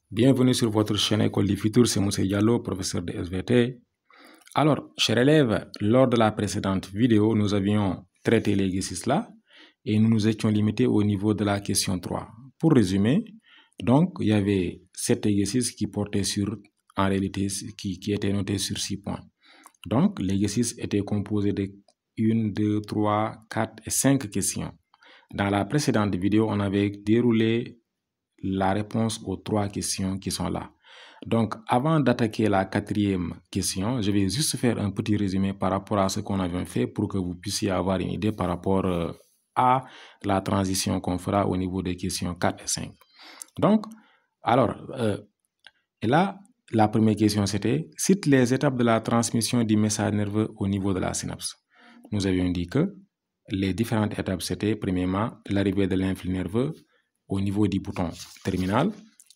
Bienvenue sur votre chaîne École du Futur, c'est Moussa Diallo, professeur de SVT. Alors, chers élèves, lors de la précédente vidéo, nous avions traité l'exercice là et nous nous étions limités au niveau de la question 3. Pour résumer, donc, il y avait cet exercice qui portait sur, en réalité, qui était noté sur 6 points. Donc, l'exercice était composé de 1, 2, 3, 4 et 5 questions. Dans la précédente vidéo, on avait déroulé la réponse aux 3 questions qui sont là. Donc, avant d'attaquer la 4e question, je vais juste faire un petit résumé par rapport à ce qu'on avait fait pour que vous puissiez avoir une idée par rapport à la transition qu'on fera au niveau des questions 4 et 5. Donc, alors, et là, la première question c'était, cite les étapes de la transmission du message nerveux au niveau de la synapse. Nous avions dit que les différentes étapes c'était, premièrement, l'arrivée de l'influx nerveux au niveau du bouton terminal.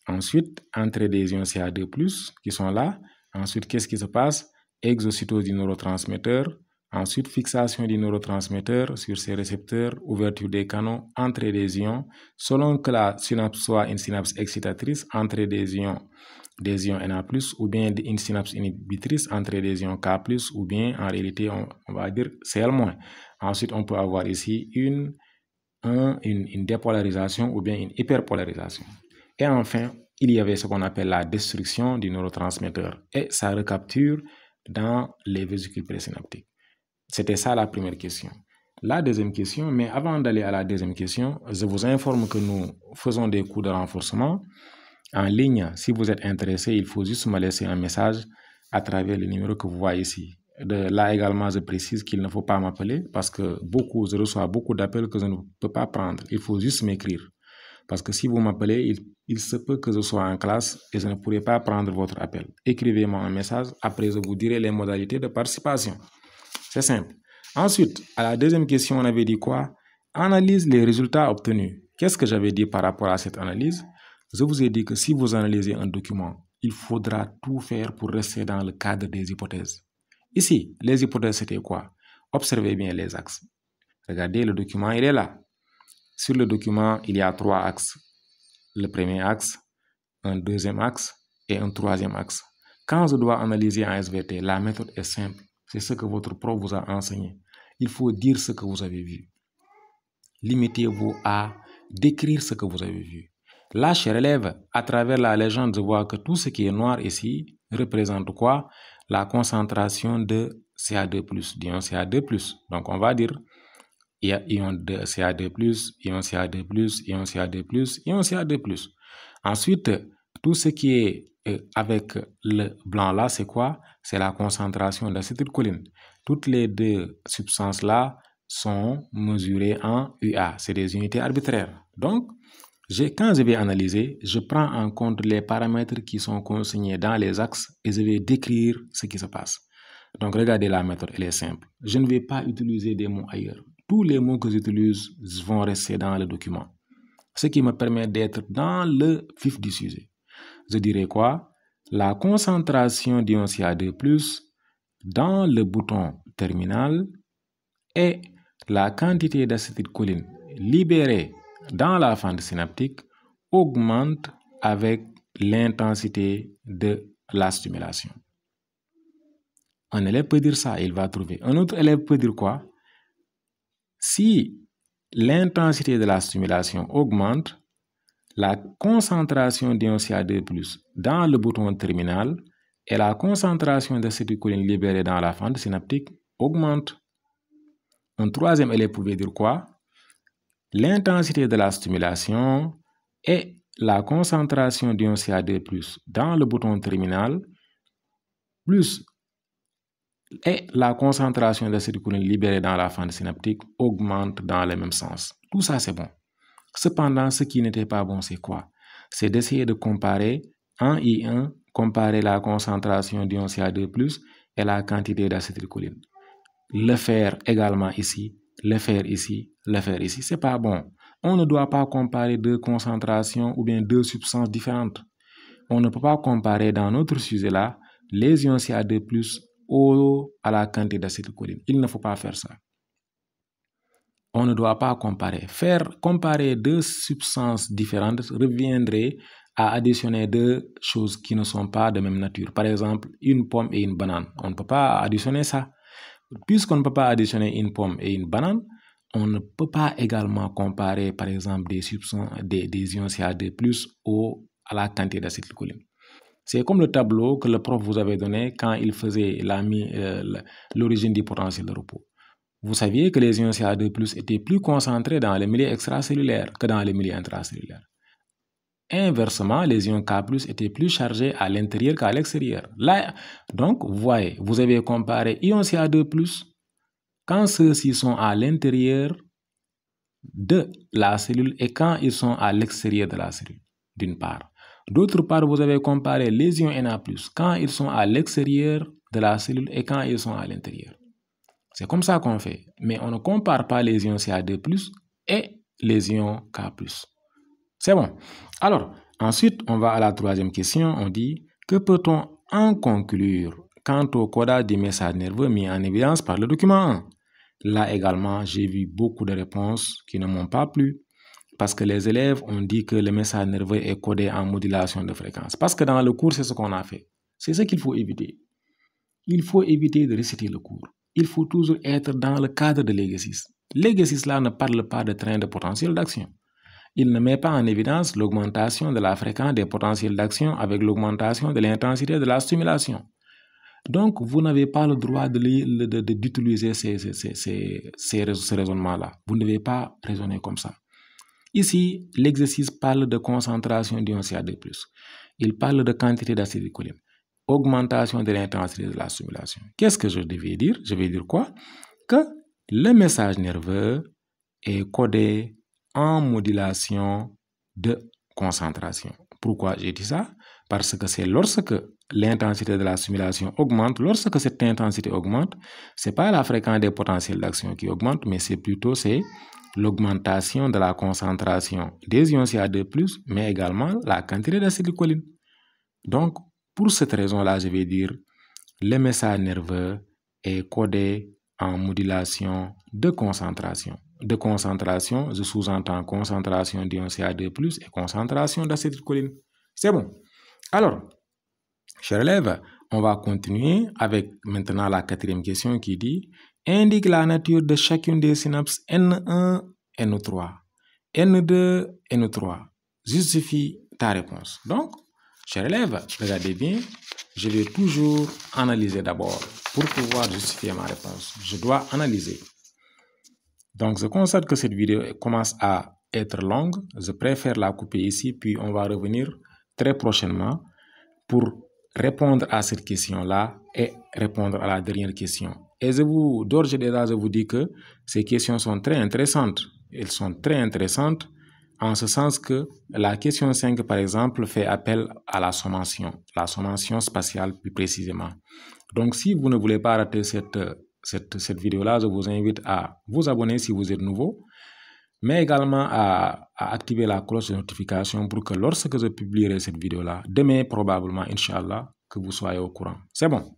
Ensuite, entrée des ions CA2+, qui sont là. Ensuite, qu'est-ce qui se passe? Exocytose du neurotransmetteur. Ensuite, fixation du neurotransmetteur sur ses récepteurs, ouverture des canaux, entrée des ions. Selon que la synapse soit une synapse excitatrice, entrée des ions Na+, ou bien une synapse inhibitrice, entrée des ions K+, ou bien en réalité, on va dire Cl-. Ensuite, on peut avoir ici une dépolarisation ou bien une hyperpolarisation. Et enfin, il y avait ce qu'on appelle la destruction du neurotransmetteur et sa recapture dans les vésicules présynaptiques. C'était ça la première question. La deuxième question, mais avant d'aller à la deuxième question, je vous informe que nous faisons des cours de renforcement en ligne. Si vous êtes intéressé, il faut juste me laisser un message à travers le numéro que vous voyez ici. Là également, je précise qu'il ne faut pas m'appeler parce que je reçois beaucoup d'appels que je ne peux pas prendre. Il faut juste m'écrire. Parce que si vous m'appelez, il se peut que je sois en classe et je ne pourrai pas prendre votre appel. Écrivez-moi un message, après je vous dirai les modalités de participation. C'est simple. Ensuite, à la deuxième question, on avait dit quoi? Analyse les résultats obtenus. Qu'est-ce que j'avais dit par rapport à cette analyse? Je vous ai dit que si vous analysez un document, il faudra tout faire pour rester dans le cadre des hypothèses. Ici, les hypothèses, c'était quoi? Observez bien les axes. Regardez, le document, il est là. Sur le document, il y a 3 axes. Le premier axe, un deuxième axe et un troisième axe. Quand je dois analyser en SVT, la méthode est simple. C'est ce que votre prof vous a enseigné. Il faut dire ce que vous avez vu. Limitez-vous à décrire ce que vous avez vu. Là, chers élèves, à travers la légende, je vois que tout ce qui est noir ici représente quoi? La concentration de CA2+, d'ion CA2+. Donc, on va dire il y a ion de CA2+, ion CA2+, ion CA2+, ion CA2+. Ensuite, tout ce qui est avec le blanc là, c'est quoi? C'est la concentration d'acétylcholine. Toutes les deux substances là sont mesurées en UA. C'est des unités arbitraires. Donc, quand je vais analyser, je prends en compte les paramètres qui sont consignés dans les axes et je vais décrire ce qui se passe. Donc, regardez la méthode, elle est simple. Je ne vais pas utiliser des mots ailleurs. Tous les mots que j'utilise vont rester dans le document. Ce qui me permet d'être dans le vif du sujet. Je dirais quoi? La concentration d'ion CA2+, dans le bouton terminal et la quantité d'acétylcholine libérée dans la fente synaptique augmente avec l'intensité de la stimulation. Un élève peut dire ça, il va trouver. Un autre élève peut dire quoi? Si l'intensité de la stimulation augmente, la concentration d'ion CA2+ dans le bouton terminal et la concentration d'acétylcholine libérée dans la fente synaptique augmente. Un troisième élève pouvait dire quoi? L'intensité de la stimulation et la concentration d'ion CA2+ dans le bouton terminal plus et la concentration d'acétylcholine libérée dans la fente synaptique augmente dans le même sens. Tout ça, c'est bon. Cependant, ce qui n'était pas bon, c'est quoi? C'est d'essayer de comparer en I1, comparer la concentration d'ion CA2+ et la quantité d'acétylcholine. Le faire également ici, le faire ici, le faire ici. C'est pas bon. On ne doit pas comparer deux concentrations ou bien deux substances différentes. On ne peut pas comparer dans notre sujet-là les ions CA2+ à la quantité d'acétylcholine. Il ne faut pas faire ça. On ne doit pas comparer. Comparer deux substances différentes reviendrait à additionner deux choses qui ne sont pas de même nature. Par exemple, une pomme et une banane. On ne peut pas additionner ça. Puisqu'on ne peut pas additionner une pomme et une banane, on ne peut pas également comparer, par exemple, des ions CA2+ à la quantité d'acétylcholine. C'est comme le tableau que le prof vous avait donné quand il faisait l'origine du potentiel de repos. Vous saviez que les ions CA2+ étaient plus concentrés dans les milieux extracellulaires que dans les milieux intracellulaires. Inversement, les ions K+ étaient plus chargés à l'intérieur qu'à l'extérieur. Là, donc, vous voyez, vous avez comparé ions CA2+ quand ceux-ci sont à l'intérieur de la cellule et quand ils sont à l'extérieur de la cellule, d'une part. D'autre part, vous avez comparé les ions Na+, quand ils sont à l'extérieur de la cellule et quand ils sont à l'intérieur. C'est comme ça qu'on fait. Mais on ne compare pas les ions Ca2+ et les ions K+. C'est bon. Alors, ensuite, on va à la troisième question. On dit, que peut-on en conclure quant au codage du message nerveux mis en évidence par le document 1? Là également, j'ai vu beaucoup de réponses qui ne m'ont pas plu. Parce que les élèves ont dit que le message nerveux est codé en modulation de fréquence. Parce que dans le cours, c'est ce qu'on a fait. C'est ce qu'il faut éviter. Il faut éviter de réciter le cours. Il faut toujours être dans le cadre de l'exercice. L'exercice là ne parle pas de train de potentiel d'action. Il ne met pas en évidence l'augmentation de la fréquence des potentiels d'action avec l'augmentation de l'intensité de la stimulation. Donc, vous n'avez pas le droit d'utiliser ce raisonnement-là. Vous ne devez pas raisonner comme ça. Ici, l'exercice parle de concentration d'ion Ca2+. Il parle de quantité d'acétylcholine. Augmentation de l'intensité de la stimulation. Qu'est-ce que je devais dire? Je vais dire quoi? Que le message nerveux est codé en modulation de concentration. Pourquoi j'ai dit ça? Parce que c'est lorsque l'intensité de la stimulation augmente, lorsque cette intensité augmente, ce n'est pas la fréquence des potentiels d'action qui augmente, mais c'est plutôt l'augmentation de la concentration des ions Ca2+, mais également la quantité d'acétylcholine. Donc, pour cette raison-là, je vais dire le message nerveux est codé en modulation de concentration. De concentration, je sous-entends concentration d'ion Ca2+ et concentration d'acétylcholine. C'est bon. Alors, chers élèves, on va continuer avec maintenant la quatrième question qui dit « Indique la nature de chacune des synapses N1, N3, N2, N3. Justifie ta réponse. » Donc, chers élèves, regardez bien, je vais toujours analyser d'abord pour pouvoir justifier ma réponse. Je dois analyser. Donc, je constate que cette vidéo commence à être longue. Je préfère la couper ici, puis on va revenir très prochainement pour répondre à cette question-là et répondre à la dernière question. Et d'ores et déjà, je vous dis que ces questions sont très intéressantes. Elles sont très intéressantes en ce sens que la question 5, par exemple, fait appel à la sommation spatiale plus précisément. Donc, si vous ne voulez pas rater cette vidéo-là, je vous invite à vous abonner si vous êtes nouveau, mais également à activer la cloche de notification pour que lorsque je publierai cette vidéo-là, demain probablement, Inch'Allah, que vous soyez au courant. C'est bon.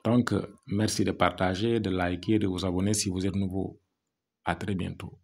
Donc, merci de partager, de liker, de vous abonner si vous êtes nouveau. À très bientôt.